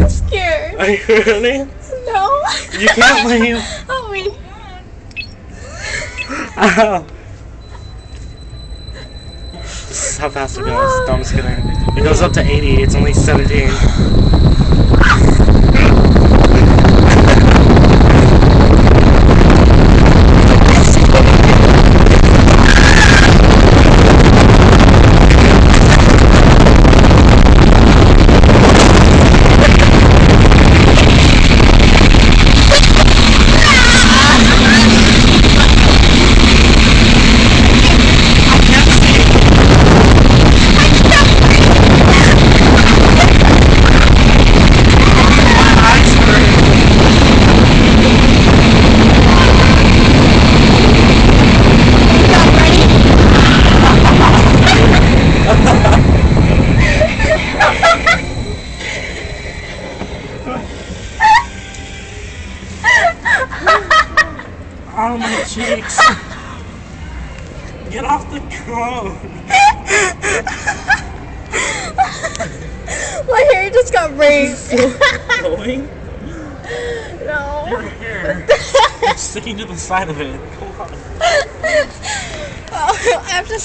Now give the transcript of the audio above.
I'm scared. Are you ready? No. You can't leave. Oh, wait. Ow. This is how fast it goes. No, I'm just kidding. It goes up to 80. It's only 17. Oh, my cheeks. Get off the cone. My hair just got raised. Going? No. Your hair. It's sticking to the side of it. Come on. Oh, I have to